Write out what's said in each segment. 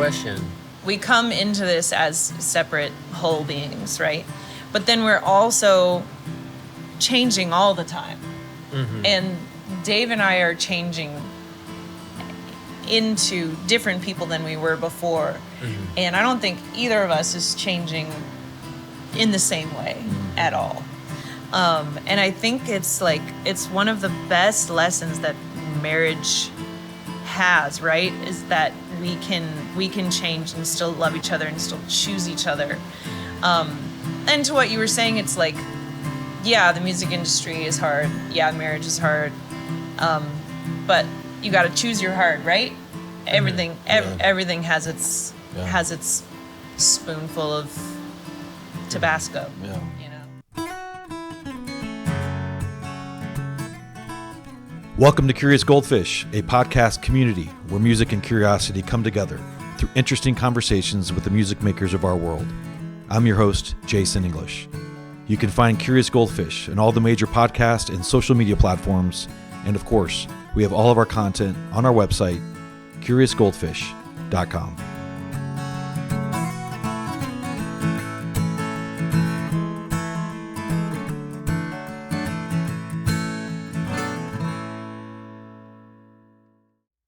question. We come into this as separate whole beings, right? But then we're also changing all the time. Mm-hmm. And Dave and I are changing into different people than we were before. Mm-hmm. And I don't think either of us is changing in the same way at all. And I think it's one of the best lessons that marriage has, right? Is that we can change and still love each other and still choose each other. And to what you were saying, it's like, yeah, the music industry is hard. Yeah, marriage is hard. But you got to choose your heart, right? Everything, everything has its spoonful of Tabasco. Yeah. You know. Welcome to Curious Goldfish, a podcast community where music and curiosity come together through interesting conversations with the music makers of our world. I'm your host, Jason English. You can find Curious Goldfish on all the major podcast and social media platforms. And of course, we have all of our content on our website, curiousgoldfish.com.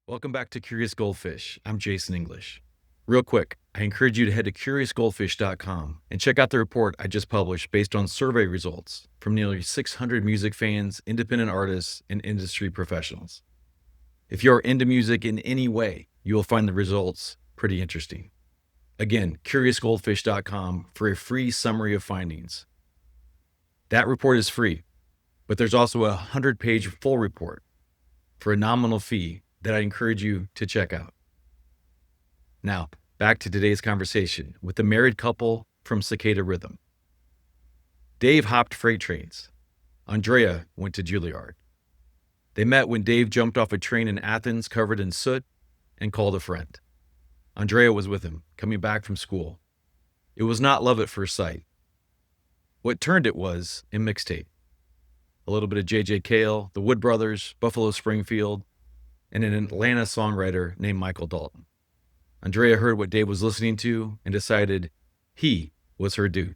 Welcome back to Curious Goldfish. I'm Jason English. Real quick, I encourage you to head to curiosgoldfish.com and check out the report I just published based on survey results from nearly 600 music fans, independent artists, and industry professionals. If you're into music in any way, you will find the results pretty interesting. Again, curiosgoldfish.com for a free summary of findings. That report is free, but there's also a 100-page full report for a nominal fee that I encourage you to check out. Now, back to today's conversation with the married couple from Cicada Rhythm. Dave hopped freight trains. Andrea went to Juilliard. They met when Dave jumped off a train in Athens covered in soot and called a friend. Andrea was with him, coming back from school. It was not love at first sight. What turned it was a mixtape. A little bit of J.J. Cale, the Wood Brothers, Buffalo Springfield, and an Atlanta songwriter named Michael Dalton. Andrea heard what Dave was listening to and decided he was her dude.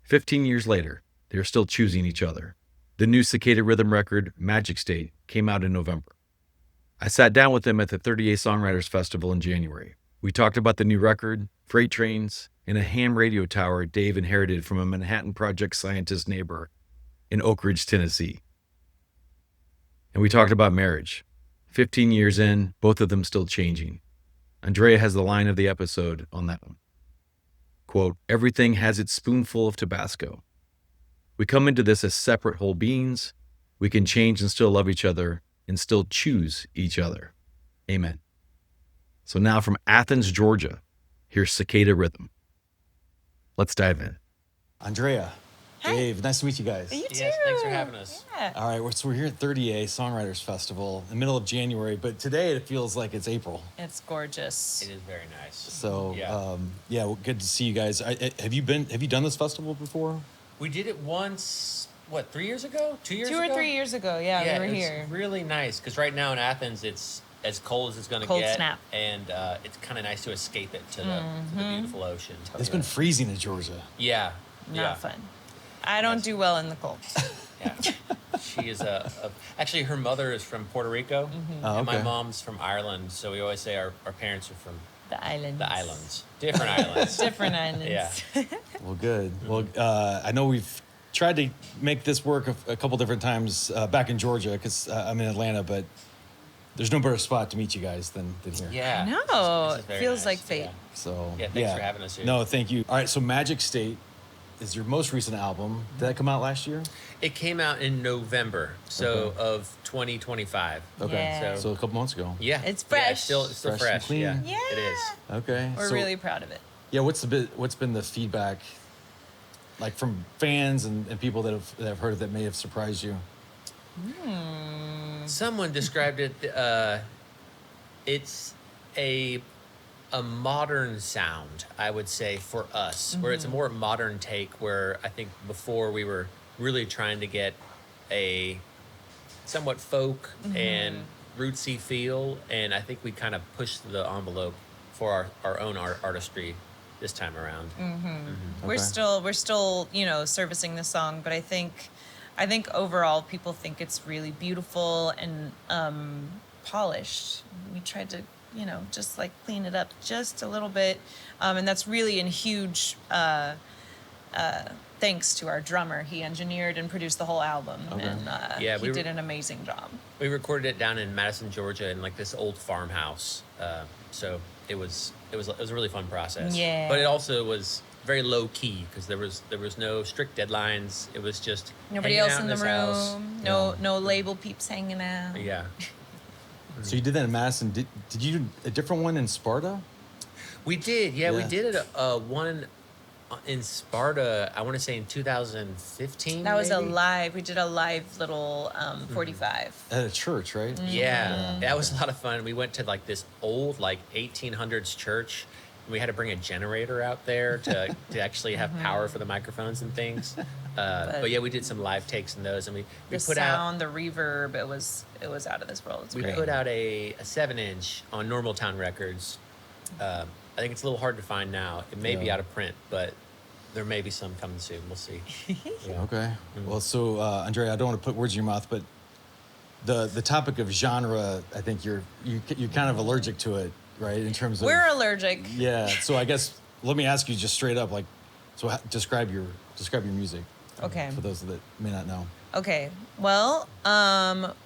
15 years later, they are still choosing each other. The new Cicada Rhythm record, Magic State, came out in November. I sat down with them at the 38 Songwriters Festival in January. We talked about the new record, freight trains, and a ham radio tower Dave inherited from a Manhattan Project scientist neighbor in Oak Ridge, Tennessee. And we talked about marriage. 15 years in, both of them still changing. Andrea has the line of the episode on that one. Quote, "Everything has its spoonful of Tabasco. We come into this as separate whole beings. We can change and still love each other and still choose each other. Amen." So now from Athens, Georgia, here's Cicada Rhythm. Let's dive in. Andrea, Hey. Dave, nice to meet you guys. You too. Yes, thanks for having us. Yeah. All right, so we're here at 38 Songwriters Festival in the middle of January, but today it feels like it's April. It's gorgeous. It is very nice. So, Yeah. well, good to see you guys. Have you done this festival before? We did it once, 3 years ago? 2 years ago? 2 or 3 years ago, yeah, we were here. It's really nice, because right now in Athens, it's as cold as it's going to Cold get. snap. And it's kind of nice to escape it to the beautiful ocean. It's been freezing in Georgia. Yeah. Not fun. I don't do well in the cold. Yeah. She is actually, her mother is from Puerto Rico, Oh, and my okay. mom's from Ireland, so we always say our parents are from The islands. the islands. Different islands. Different islands. Yeah. Well, good. Well, I know we've tried to make this work a couple different times back in Georgia because I'm in Atlanta, but there's no better spot to meet you guys than here. Yeah. No, This is very feels nice. like fate. Yeah. So, Yeah, thanks for having us here. No, thank you. All right, so Magic State is your most recent album. Did that come out last year? It came out in November, of 2025. Okay, Yeah. so a couple months ago. Yeah. It's Yeah, fresh. it's still Fresh and fresh. clean. Yeah. Yeah. It is. Okay. We're so, really proud of it. Yeah, what's been the feedback like from fans and people that have heard it that may have surprised you? Someone described it. It's a modern sound, I would say, for us, where it's a more modern take. Where I think before we were really trying to get a somewhat folk and rootsy feel, and I think we kind of pushed the envelope for our own artistry this time around. We're still, you know, servicing the song, but I think overall people think it's really beautiful and polished. We tried to, you know, just like clean it up just a little bit, and that's really in huge thanks to our drummer. He engineered and produced the whole album, and he did an amazing job. We recorded it down in Madison, Georgia, in like this old farmhouse. So it was a really fun process. Yeah. But it also was very low key because there was no strict deadlines. It was just Nobody hanging else out in the this room. house. No label peeps hanging out. Yeah. So you did that in Madison. Did you do a different one in Sparta? We did. Yeah, we Yeah. did it one in Sparta, I want to say in 2015. That was maybe? we did a live little 45. At a church, right? Yeah, that was a lot of fun. We went to like this old like 1800s church. And we had to bring a generator out there to actually have power for the microphones and things. But yeah, we did some live takes in those, and we The put sound, the reverb, it was out of this world. It's we great. put out a 7-inch on Normal Town Records. I think it's a little hard to find now. It may be out of print, but there may be some coming soon. We'll see. Yeah. Okay. Well, so Andrea, I don't want to put words in your mouth, but the topic of genre, I think you're kind of allergic to it, right? In terms of We're allergic. Yeah. So I guess let me ask you just straight up, like, so describe your music. Okay. For those that may not know. Okay. Well,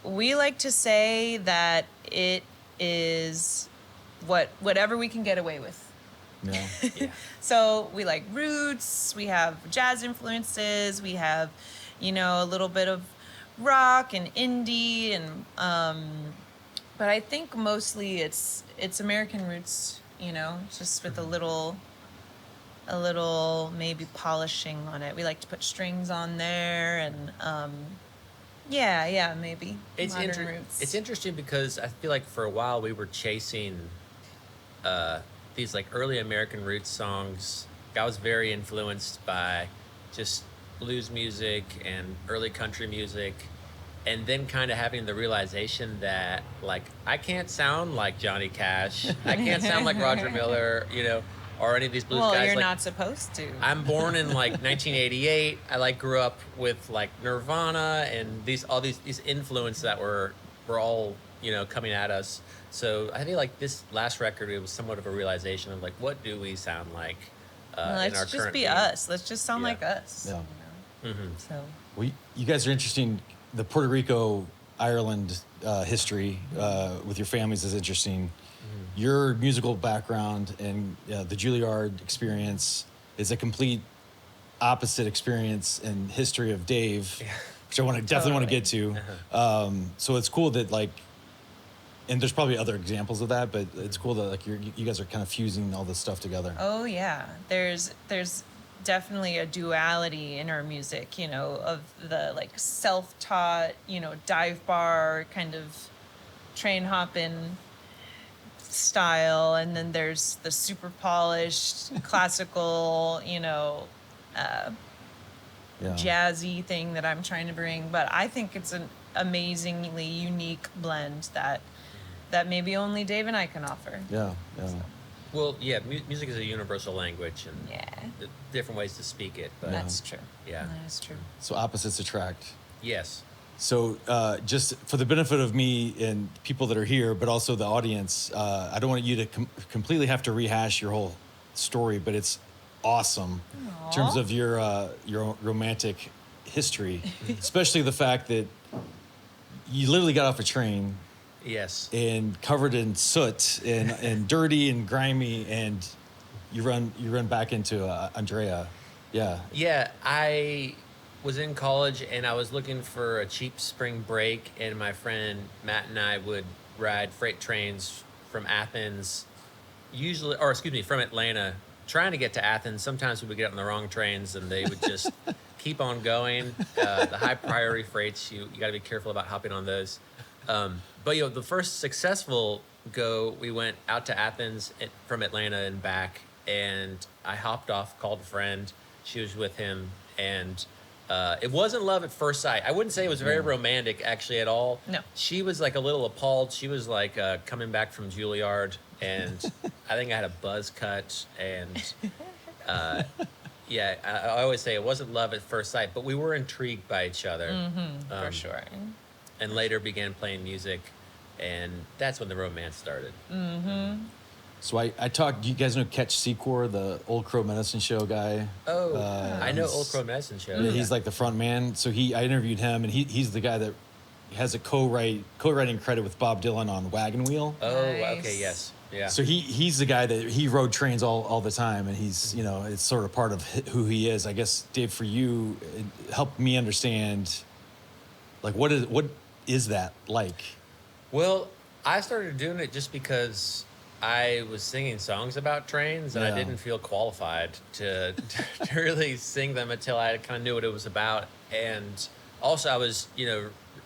we like to say that it is whatever we can get away with. Yeah. Yeah. So we like roots, we have jazz influences, we have, you know, a little bit of rock and indie, and but I think mostly it's American roots, you know, just with a little maybe polishing on it. We like to put strings on there, and maybe modern roots. It's interesting because I feel like for a while we were chasing these like early American roots songs. I was very influenced by just blues music and early country music, and then kind of having the realization that like I can't sound like Johnny Cash, I can't sound like Roger Miller, you know, or any of these blues guys. Well, you're like, not supposed to. I'm born in like 1988. I like grew up with like Nirvana and all these influences that were all, you know, coming at us. So I feel like this last record, it was somewhat of a realization of like, what do we sound like in our Let's current just be being? us. Let's just sound Yeah. like us. Yeah. You know? So Well, you guys are interesting. The Puerto Rico, Ireland history with your families is interesting. Your musical background and the Juilliard experience is a complete opposite experience and history of Dave, which I definitely want to get to. So it's cool that like, and there's probably other examples of that, but it's cool that like you guys are kind of fusing all this stuff together. Oh yeah, there's definitely a duality in our music, you know, of the like self-taught, you know, dive bar kind of train hopping style, and then there's the super polished classical, you know, jazzy thing that I'm trying to bring. But I think it's an amazingly unique blend that maybe only Dave and I can offer. Yeah. Well, yeah, music is a universal language, and the different ways to speak it. But That's true. Yeah. That is true. So opposites attract. Yes. So just for the benefit of me and people that are here, but also the audience, I don't want you to completely have to rehash your whole story, but it's awesome in terms of your romantic history, especially the fact that you literally got off a train. Yes. And covered in soot and dirty and grimy, and you run back into Andrea. Yeah. Yeah, I was in college and I was looking for a cheap spring break, and my friend Matt and I would ride freight trains from Athens, from Atlanta, trying to get to Athens. Sometimes we would get on the wrong trains and they would just keep on going. The high priority freights, you got to be careful about hopping on those. But the first successful go, we went out to Athens from Atlanta and back, and I hopped off, called a friend. She was with him, and it wasn't love at first sight. I wouldn't say it was very romantic actually at all. No. She was like a little appalled. She was like coming back from Juilliard and I think I had a buzz cut, and yeah, I always say it wasn't love at first sight, but we were intrigued by each other. For sure. And later began playing music, and that's when the romance started. So I talked. Do you guys know Catch Secor, the Old Crow Medicine Show guy? Oh, I know he's- Old Crow Medicine Show. Yeah, he's like the front man. So I interviewed him, and he's the guy that has a co-writing credit with Bob Dylan on Wagon Wheel. Oh, Nice. okay, yes, yeah. So he's the guy that he rode trains all the time, and he's it's sort of part of who he is. I guess Dave, for you, it helped me understand, like what is that like? Well, I started doing it just because I was singing songs about trains, and I Yeah. didn't feel qualified to really sing them until I kind of knew what it was about. And also, I was,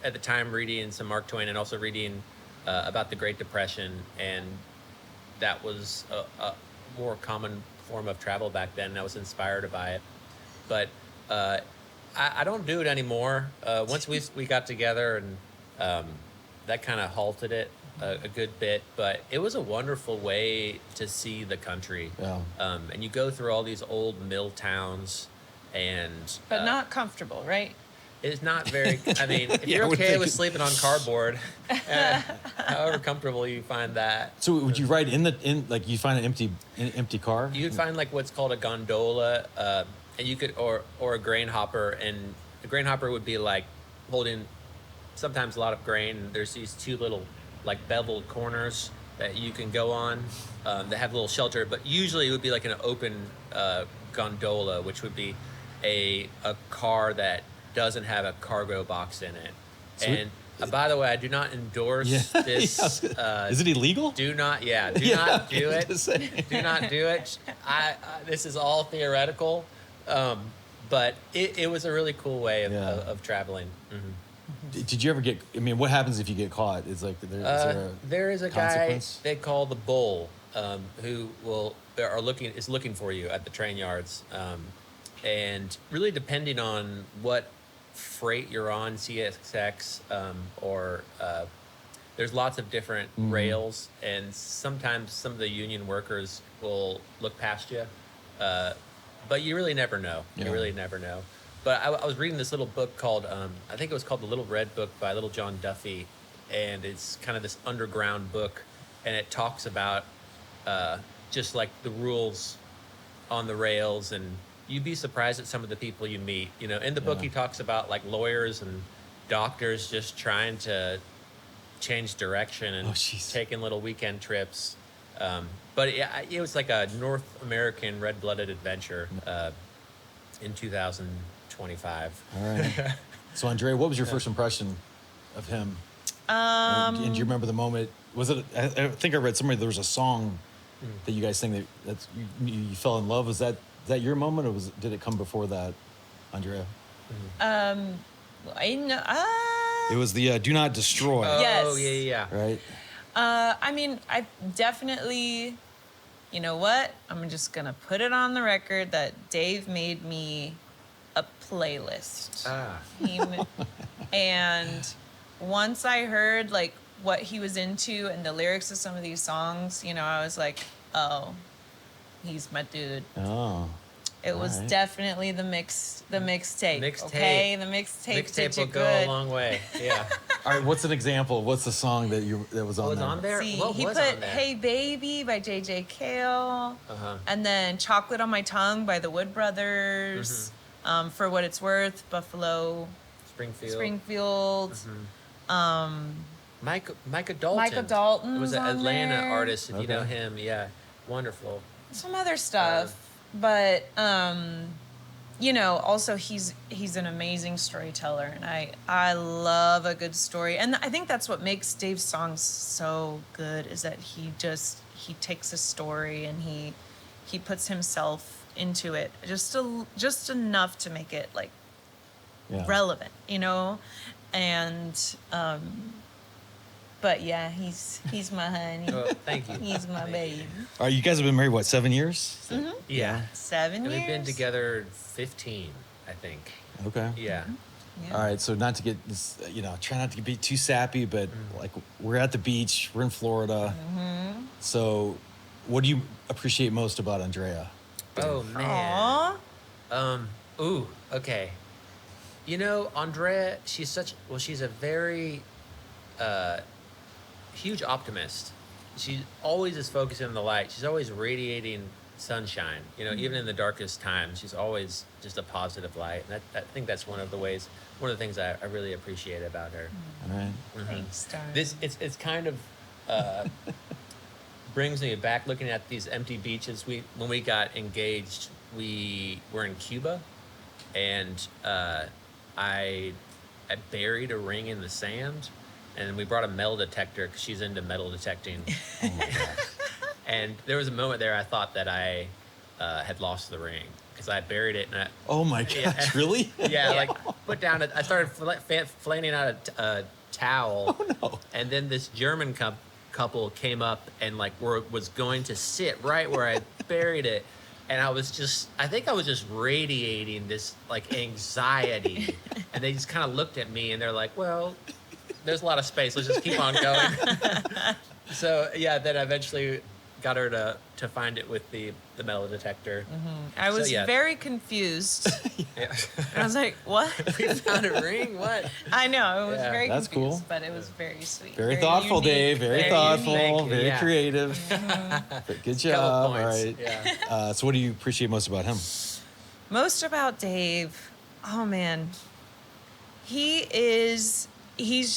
at the time reading some Mark Twain and also reading about the Great Depression, and that was a more common form of travel back then, and I was inspired by it. But I don't do it anymore. Once we got together, and that kind of halted it a good bit, but it was a wonderful way to see the country. Yeah. And you go through all these old mill towns, and But not comfortable, right? it's not very. I mean, if Yeah, you're I would okay think with it- sleeping on cardboard, however comfortable you find that, So would you ride in like you find an empty car? you'd find like what's called a gondola, and you could or a grain hopper, and a grain hopper would be like holding sometimes a lot of grain. And there's these two little like beveled corners that you can go on that have a little shelter, but usually it would be like an open gondola, which would be a car that doesn't have a cargo box in it. So And by the way, I do not endorse Yeah. this. Is it illegal? Do not, do Yeah, not do I was it. gonna say. Do not do it. This is all theoretical, but it was a really cool way of, Yeah. of traveling. Did you ever get? I mean, what happens if you get caught? Is like There is a guy consequence? they call the bull, who is looking for you at the train yards, and really depending on what freight you're on, CSX, or there's lots of different rails, and sometimes some of the union workers will look past you, but you really never know. Yeah. You really never know. But I was reading this little book called, I think it was called The Little Red Book by Little John Duffy, and it's kind of this underground book, and it talks about just like the rules on the rails, and you'd be surprised at some of the people you meet. In the book Yeah. he talks about like lawyers and doctors just trying to change direction and Oh, jeez. taking little weekend trips. But it was like a North American red-blooded adventure in 2025. All right. So Andrea, what was your first impression of him? And do you remember the moment? Was it? I think I read somewhere there was a song that you guys sing that's you fell in love. Was that your moment, or did it come before that, Andrea? I know. It was the "Do Not Destroy." Yes. Oh, yeah. Right. I mean, I definitely, you know what? I'm just gonna put it on the record that Dave made me a playlist. And once I heard like what he was into and the lyrics of some of these songs, I was like, oh, he's my dude. Oh. It was Alright. definitely the mixtape. Mixtape. Okay, the mixtape did Mixtape you will go good. a long way. Yeah. All right. What's an example? What's the song that was on What was there? on there? See, What he was put on there? "Hey Baby" by J.J. Cale, Uh-huh. and then "Chocolate on My Tongue" by the Wood Brothers. Mm-hmm. For What It's Worth, Buffalo Springfield. Springfield. Micah Dalton. Micah Dalton It was an on Atlanta there. artist, if you know Okay. him. Yeah. Wonderful. Some other stuff, but also he's an amazing storyteller, and I love a good story, and I think that's what makes Dave's songs so good is that he takes a story and he puts himself into it just enough to make it like Yeah. relevant, and but yeah, he's my honey. Oh, thank you. He's my Thank baby. you. All right. You guys have been married what, 7 years? Yeah. 7 And years. we've been together 15, I think. Okay. Yeah. Yeah. All right, so not to get this, try not to be too sappy, but like we're at the beach, we're in Florida. So, what do you appreciate most about Andrea? Oh man. Aww. Ooh. Okay. Andrea, she's a very huge optimist. She always is focusing on the light. She's always radiating sunshine. Even in the darkest times, she's always just a positive light. And I think that's one of the things I really appreciate about her. All right. Thanks, darling. It's kind of brings me back looking at these empty beaches. When we got engaged, we were in Cuba, and I buried a ring in the sand, and we brought a metal detector because she's into metal detecting. Oh my gosh. And there was a moment there I thought that I had lost the ring because I buried it. And Oh my gosh, really? yeah, like put down. I started flaning out a towel. Oh no. And then this German couple came up and was going to sit right where I buried it. And I think I was just radiating this anxiety. And they just kind of looked at me and they're like, well, there's a lot of space. Let's just keep on going. So yeah, then I eventually got her to find it with the metal detector. I was yeah. very confused. Yeah. I was like, what? We found a ring? What? I know, it was Yeah. very That's confused, cool. but it was very sweet. Very thoughtful, unique, Dave. Very unique. thoughtful. Thank you. Very Yeah. creative. Good job. Couple All points. right. Yeah. So, what do you appreciate most about him? Most about Dave, oh man, he's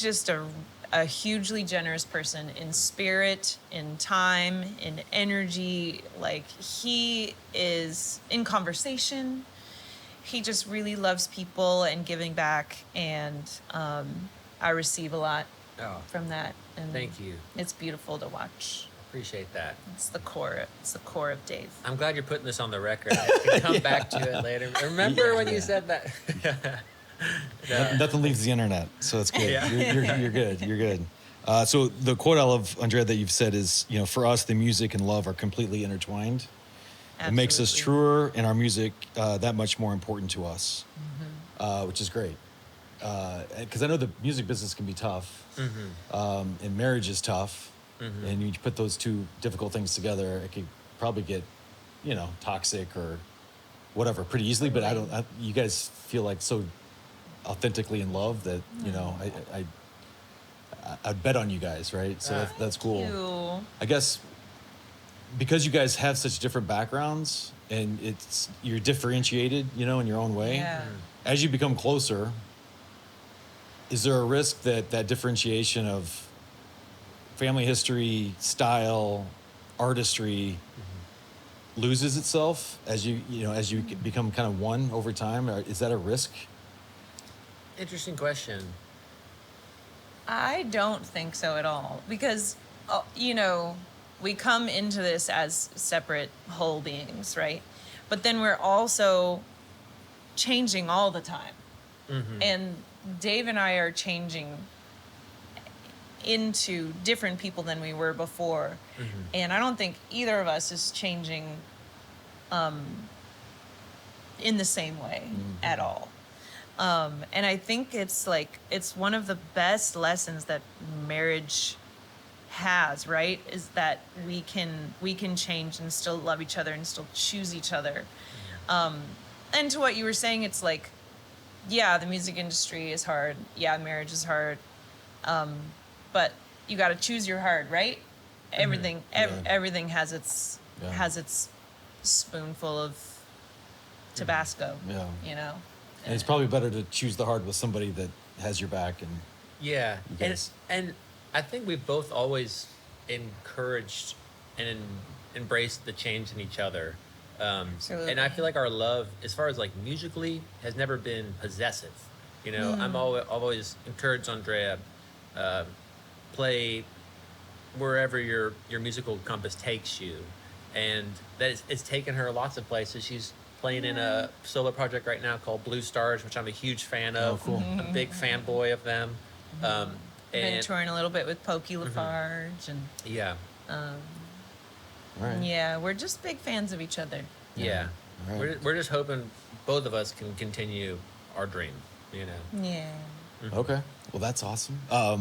just a hugely generous person in spirit, in time, in energy. Like, he is in conversation. He just really loves people and giving back, and I receive a lot Oh, from that. And thank you. It's beautiful to watch. Appreciate that. It's the core of Dave. I'm glad you're putting this on the record. I can come back to it later. Remember when you said that? Nothing leaves the internet, so that's good. Yeah. You're good. You're good. So the quote I love, Andrea, that you've said is, for us, the music and love are completely intertwined. It makes us Absolutely. truer, and our music that much more important to us, which is great. Because I know the music business can be tough, and marriage is tough, and you put those two difficult things together, it could probably get, toxic or whatever pretty easily. But you guys feel like so authentically in love that I'd bet on you guys, right? So that's cool. You. I guess because you guys have such different backgrounds and you're differentiated, in your own way. Yeah. As you become closer, is there a risk that differentiation of family history, style, artistry loses itself as you become kind of one over time? Or is that a risk? Interesting question. I don't think so at all, because, we come into this as separate whole beings, right? But then we're also changing all the time. And Dave and I are changing into different people than we were before. And I don't think either of us is changing in the same way at all. And I think it's one of the best lessons that marriage has, right? Is that we can change and still love each other and still choose each other. And to what you were saying, it's like, yeah, the music industry is hard. Yeah, marriage is hard. But you got to choose your heart, right? Everything has its spoonful of Tabasco. Yeah. And it's probably better to choose the hard with somebody that has your back. And Yeah, you guys. and I think we've both always encouraged and embraced the change in each other. Absolutely. And I feel like our love, as far as musically, has never been possessive. I've always encouraged Andrea, play wherever your musical compass takes you, and that it's taken her lots of places. She's playing in a solo project right now called Blue Stars, which I'm a huge fan of. Oh, cool. A big fanboy of them. Been And touring a little bit with Pokey Lafarge, and yeah, All right. yeah, we're just big fans of each other. yeah. All right. We're just hoping both of us can continue our dream. you know. Yeah. Okay. Well, that's awesome. All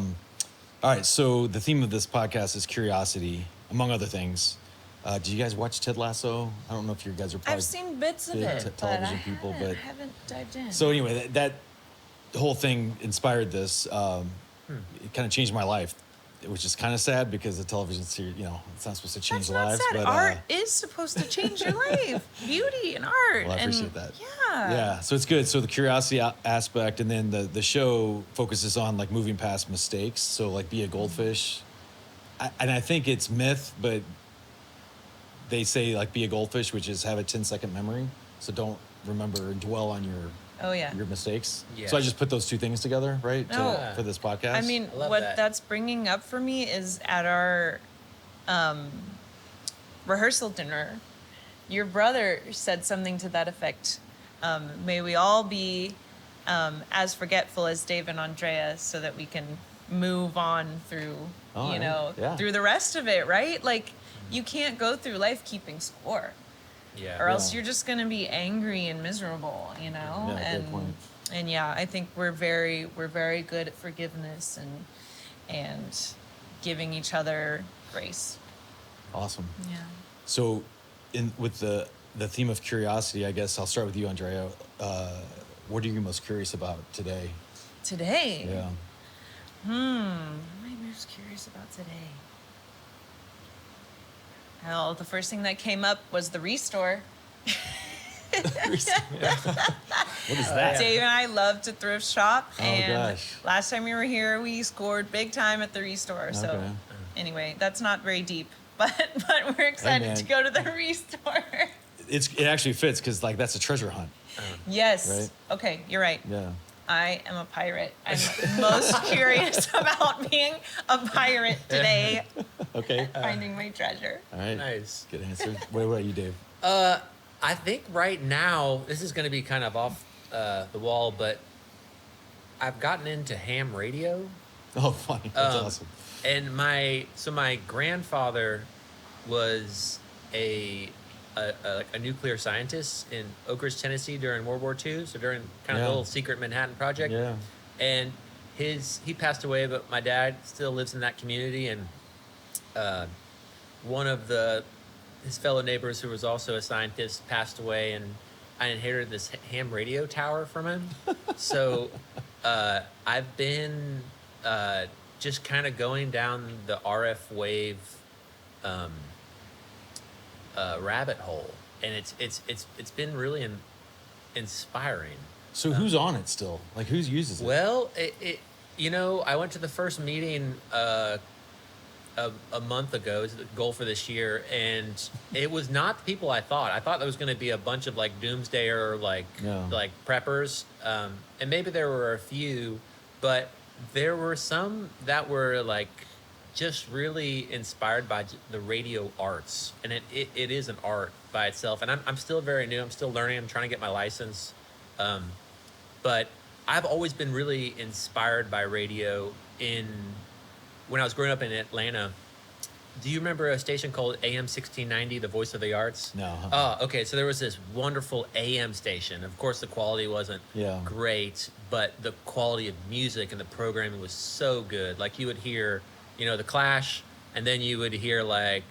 right. So the theme of this podcast is curiosity, among other things. Did you guys watch Ted Lasso? I don't know if you guys are probably I've seen bits of big it, television but people, I but haven't dived in. so anyway, that whole thing inspired this. It kind of changed my life, which is kind of sad because the television series, you know, it's not supposed to change That's not lives. sad. But Art is supposed to change your life. Beauty and art. well, I and appreciate that. Yeah. Yeah, so it's good. So the curiosity aspect, and then the show focuses on like moving past mistakes. So like be a goldfish, and I think it's myth, but they say like be a goldfish, which is have a 10-second memory. So don't remember and dwell on your mistakes. Yeah. So I just put those two things together, right? No. For this podcast. I mean, I love what that. that's bringing up for me is at our rehearsal dinner, your brother said something to that effect. May we all be as forgetful as Dave and Andrea so that we can move on through, through the rest of it, right? Like, you can't go through life keeping score. Yeah. Or else you're just gonna be angry and miserable, you know. Yeah, good point. And yeah, I think we're very good at forgiveness and giving each other grace. Awesome. Yeah. So, with the theme of curiosity, I guess I'll start with you, Andrea. What are you most curious about today? Today. Yeah. What am I most curious about today? Well, the first thing that came up was the restore. What is that? Dave and I love to thrift shop, Oh, and gosh. last time we were here, we scored big time at the restore. So, Okay. anyway, that's not very deep, but we're excited man. to go to the restore. It actually fits because like that's a treasure hunt. Yes. Right? Okay, you're right. Yeah. I am a pirate. I'm most curious about being a pirate today, Okay. finding my treasure. All right. Nice. Good answer. What about you, Dave? I think right now, this is going to be kind of off the wall, but I've gotten into ham radio. Oh, funny. That's awesome. And my grandfather was a nuclear scientist in Oak Ridge, Tennessee during World War II. So during kind of the little secret Manhattan Project. Yeah. And he passed away, but my dad still lives in that community. And one of his fellow neighbors, who was also a scientist, passed away, and I inherited this ham radio tower from him. So I've been just kind of going down the RF wave rabbit hole, and it's been really inspiring. So who's on it still? Like who uses it? Well, I went to the first meeting a month ago, is the goal for this year, and it was not the people I thought. I thought there was going to be a bunch of like doomsdayer, like preppers, and maybe there were a few, but there were some that were like just really inspired by the radio arts, and it is an art by itself. And I'm still very new. I'm still learning. I'm trying to get my license, but I've always been really inspired by radio. When I was growing up in Atlanta, do you remember a station called AM 1690, The Voice of the Arts? No. Oh, okay. So there was this wonderful AM station. Of course, the quality wasn't great, but the quality of music and the programming was so good. Like you would hear, The Clash, and then you would hear like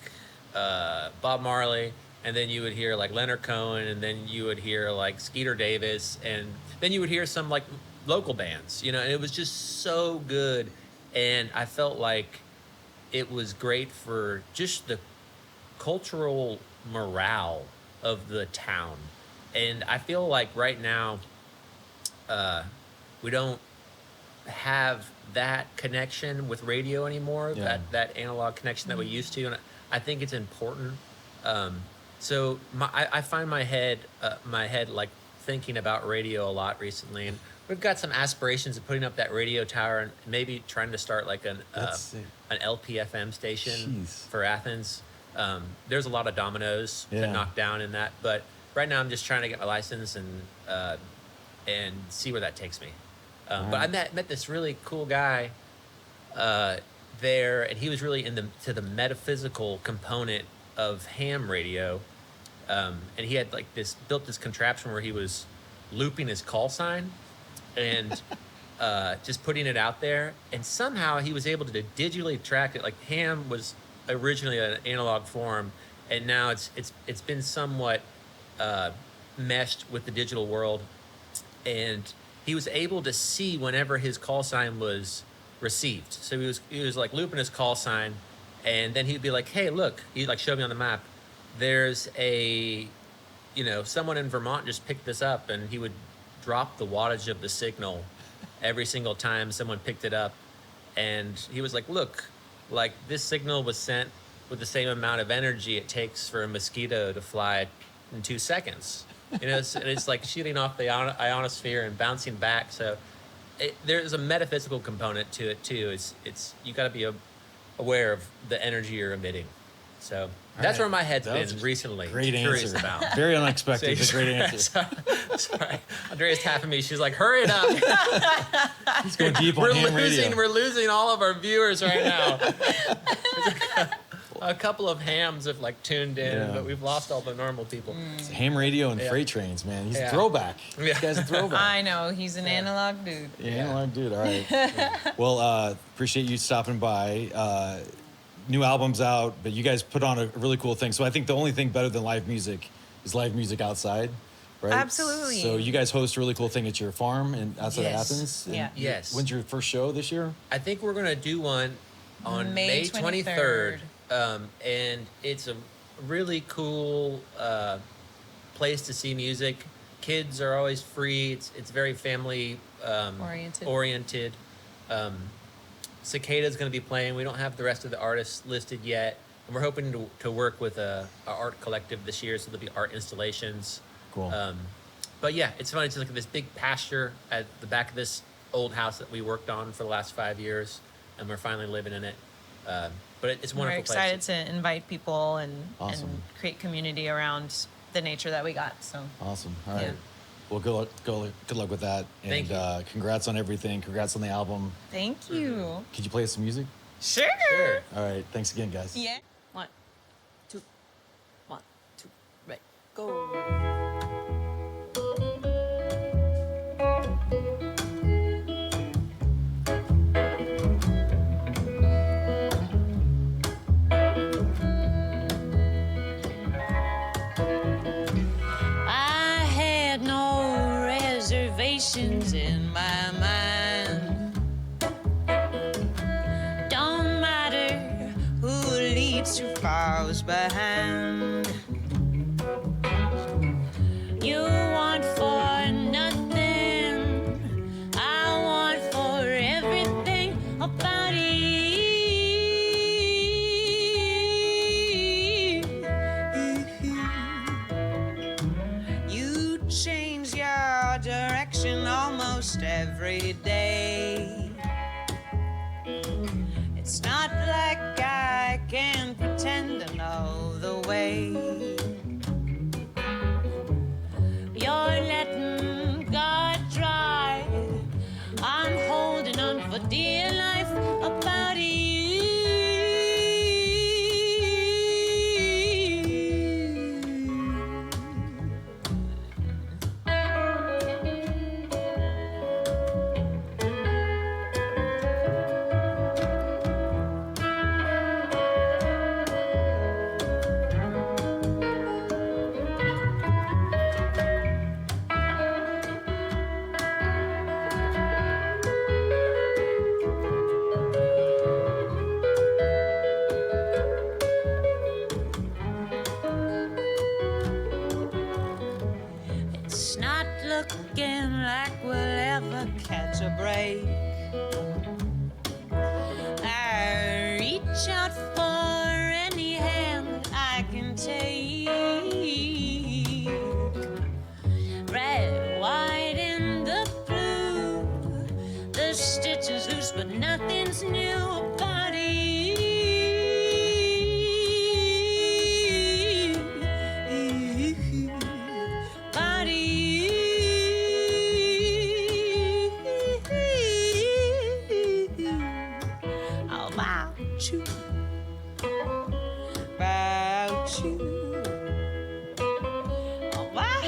Bob Marley, and then you would hear like Leonard Cohen, and then you would hear like Skeeter Davis, and then you would hear some like local bands, and it was just so good. And I felt like it was great for just the cultural morale of the town. And I feel like right now, we don't have that connection with radio anymore, that analog connection that we used to. And I think it's important. So I find my head like thinking about radio a lot recently. And we've got some aspirations of putting up that radio tower and maybe trying to start like an LPFM station for Athens. There's a lot of dominoes to knock down in that, but right now I'm just trying to get my license and see where that takes me. But I met this really cool guy there, and he was really into the metaphysical component of ham radio, and he had like built this contraption where he was looping his call sign. and just putting it out there. And somehow he was able to digitally track it. Like ham was originally an analog form, and now it's been somewhat meshed with the digital world. And he was able to see whenever his call sign was received. So he was like looping his call sign, and then he'd be like, "Hey, look!" He'd like show me on the map. There's a, someone in Vermont just picked this up, and he would drop the wattage of the signal every single time someone picked it up. And he was like, "Look, like this signal was sent with the same amount of energy it takes for a mosquito to fly in 2 seconds." It's like shooting off the ionosphere and bouncing back. So there's a metaphysical component to it too. It's you got to be aware of the energy you're emitting. So that's where my head's been recently. Great Curious answer. about. Very unexpected, but great answer. Sorry, Andrea's tapping me. She's like, "Hurry it up! He's going deep on ham radio. We're losing all of our viewers right now." A couple of hams have like tuned in, but we've lost all the normal people. It's ham radio and freight trains, man. He's a throwback. Yeah. This guy's a throwback. I know, he's an analog dude. Yeah, analog dude. All right. Well, appreciate you stopping by. New album's out, but you guys put on a really cool thing. So I think the only thing better than live music is live music outside, right? Absolutely. So you guys host a really cool thing at your farm and outside of Athens. And Yeah. Yes. When's your first show this year? I think we're gonna do one on May May 23rd. And it's a really cool place to see music. Kids are always free. It's very family oriented. Cicada's going to be playing. We don't have the rest of the artists listed yet, and we're hoping to work with a art collective this year, so there'll be art installations. Cool. But yeah, it's fun. It's like this big pasture at the back of this old house that we worked on for the last 5 years, and we're finally living in it. But it's a wonderful. We're excited to invite people and create community around the nature that we got. So awesome. All right. Yeah. Well, good luck with that. Thank you. Congrats on everything. Congrats on the album. Thank you. Could you play us some music? Sure. All right. Thanks again, guys. Yeah. 1, 2, 1, 2, right, go. I had no reservations in my mind. Don't matter who leads too far behind. You want for nothing, I want for everything about you. You change your direction almost every day. It's not like I can pretend to know the way. You're letting God dry. I'm holding on for dear life about you. It's not looking like we'll ever catch a break. I reach out for any hand I can take. Red, white, and the blue. The stitch is loose, but nothing's new about you. About you, about you, about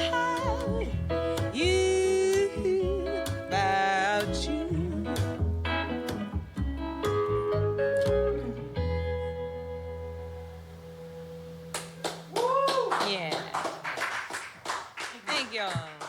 you, about Thank y'all.